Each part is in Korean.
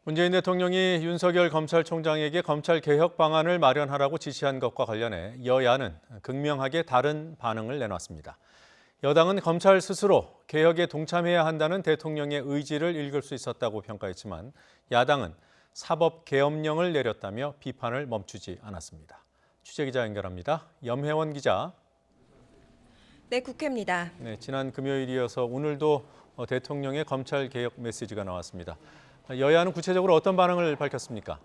문재인 대통령이 윤석열 검찰총장에게 검찰 개혁 방안을 마련하라고 지시한 것과 관련해 여야는 극명하게 다른 반응을 내놨습니다. 여당은 검찰 스스로 개혁에 동참해야 한다는 대통령의 의지를 읽을 수 있었다고 평가했지만 야당은 사법개혁령을 내렸다며 비판을 멈추지 않았습니다. 취재기자 연결합니다. 염혜원 기자. 네, 국회입니다. 네, 지난 금요일이어서 오늘도 대통령의 검찰 개혁 메시지가 나왔습니다. 여야는 구체적으로 어떤 반응을 밝혔습니까?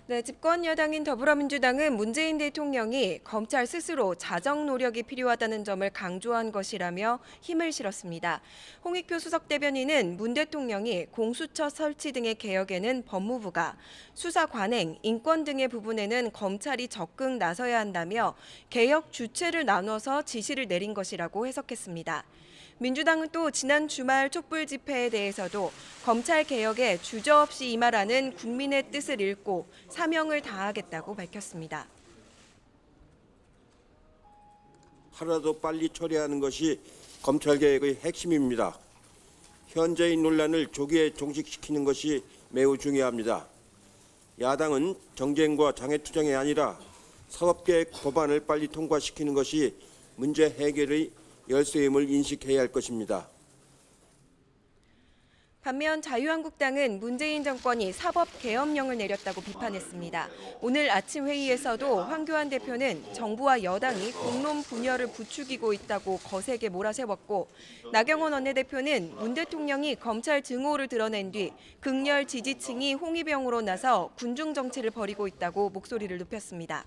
네, 집권 여당인 더불어민주당은 문재인 대통령이 검찰 스스로 자정 노력이 필요하다는 점을 강조한 것이라며 힘을 실었습니다. 홍익표 수석 대변인은 문 대통령이 공수처 설치 등의 개혁에는 법무부가, 수사 관행, 인권 등의 부분에는 검찰이 적극 나서야 한다며 개혁 주체를 나눠서 지시를 내린 것이라고 해석했습니다. 민주당은 또 지난 주말 촛불 집회에 대해서도 검찰 개혁에 주저없이 임하라는 국민의 뜻을 읽고 사명을 다하겠다고 밝혔습니다. 하루라도 빨리 처리하는 것이 검찰개혁의 핵심입니다. 현재의 논란을 조기에 종식시키는 것이 매우 중요합니다. 야당은 정쟁과 장애투쟁이 아니라 사법개혁 법안을 빨리 통과시키는 것이 문제 해결의 열쇠임을 인식해야 할 것입니다. 반면 자유한국당은 문재인 정권이 사법개혁령을 내렸다고 비판했습니다. 오늘 아침 회의에서도 황교안 대표는 정부와 여당이 공론 분열을 부추기고 있다고 거세게 몰아세웠고 나경원 원내대표는 문 대통령이 검찰 증오를 드러낸 뒤 극렬 지지층이 홍위병으로 나서 군중 정치를 벌이고 있다고 목소리를 높였습니다.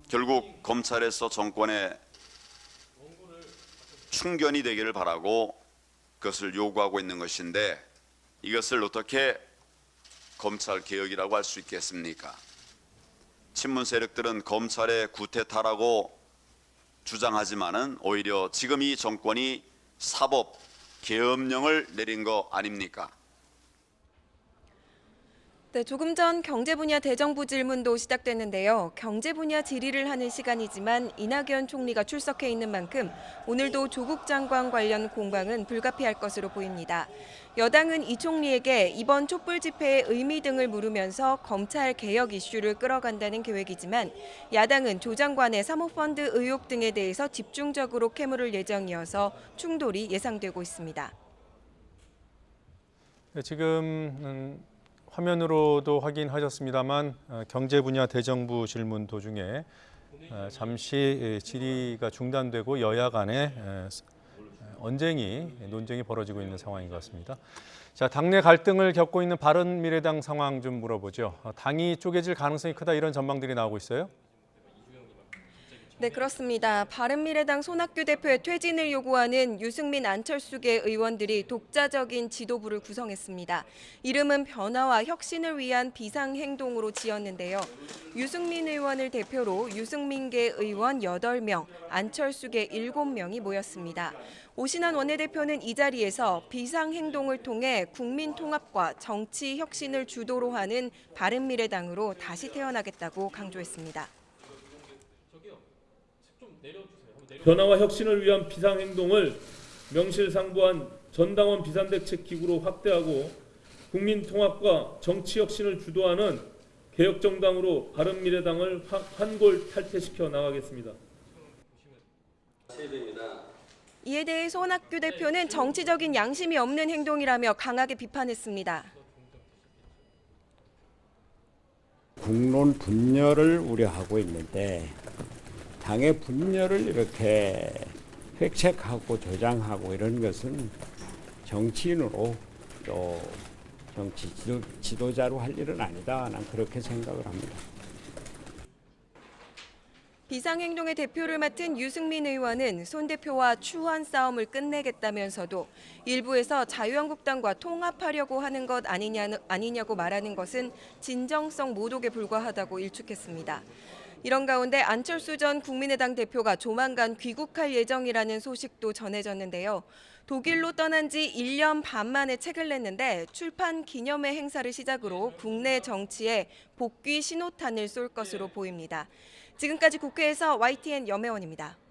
결국 검찰에서 정권에 충견이 되기를 바라고 그것을 요구하고 있는 것인데 이것을 어떻게 검찰 개혁이라고 할 수 있겠습니까? 친문 세력들은 검찰의 구태타라고 주장하지만은 오히려 지금 이 정권이 사법 계엄령을 내린 거 아닙니까? 네, 조금 전 경제 분야 대정부 질문도 시작됐는데요. 경제 분야 질의를 하는 시간이지만 이낙연 총리가 출석해 있는 만큼 오늘도 조국 장관 관련 공방은 불가피할 것으로 보입니다. 여당은 이 총리에게 이번 촛불 집회의 의미 등을 물으면서 검찰 개혁 이슈를 끌어간다는 계획이지만 야당은 조 장관의 사모펀드 의혹 등에 대해서 집중적으로 캐물을 예정이어서 충돌이 예상되고 있습니다. 네, 지금 화면으로도 확인하셨습니다만 경제 분야 대정부 질문 도중에 잠시 질의가 중단되고 여야 간에 논쟁이 벌어지고 있는 상황인 것 같습니다. 자, 당내 갈등을 겪고 있는 바른미래당 상황 좀 물어보죠. 당이 쪼개질 가능성이 크다 이런 전망들이 나오고 있어요? 네, 그렇습니다. 바른미래당 손학규 대표의 퇴진을 요구하는 유승민, 안철수계 의원들이 독자적인 지도부를 구성했습니다. 이름은 변화와 혁신을 위한 비상행동으로 지었는데요. 유승민 의원을 대표로 유승민계 의원 8명, 안철수계 7명이 모였습니다. 오신환 원내대표는 이 자리에서 비상행동을 통해 국민 통합과 정치 혁신을 주도로 하는 바른미래당으로 다시 태어나겠다고 강조했습니다. 변화와 혁신을 위한 비상행동을 명실상부한 전당원 비상대책기구로 확대하고 국민 통합과 정치 혁신을 주도하는 개혁정당으로 바른미래당을 환골 탈퇴시켜 나가겠습니다. 이에 대해 손학규 대표는 정치적인 양심이 없는 행동이라며 강하게 비판했습니다. 국론 분열을 우려하고 있는데 당의 분열을 이렇게 획책하고 조장하고 이런 것은 정치인으로 또 정치 지도자로 할 일은 아니다. 난 그렇게 생각을 합니다. 비상행동의 대표를 맡은 유승민 의원은 손 대표와 추한 싸움을 끝내겠다면서도 일부에서 자유한국당과 통합하려고 하는 것 아니냐고 말하는 것은 진정성 모독에 불과하다고 일축했습니다. 이런 가운데 안철수 전 국민의당 대표가 조만간 귀국할 예정이라는 소식도 전해졌는데요. 독일로 떠난 지 1년 반 만에 책을 냈는데 출판 기념회 행사를 시작으로 국내 정치에 복귀 신호탄을 쏠 것으로 보입니다. 지금까지 국회에서 YTN 염혜원입니다.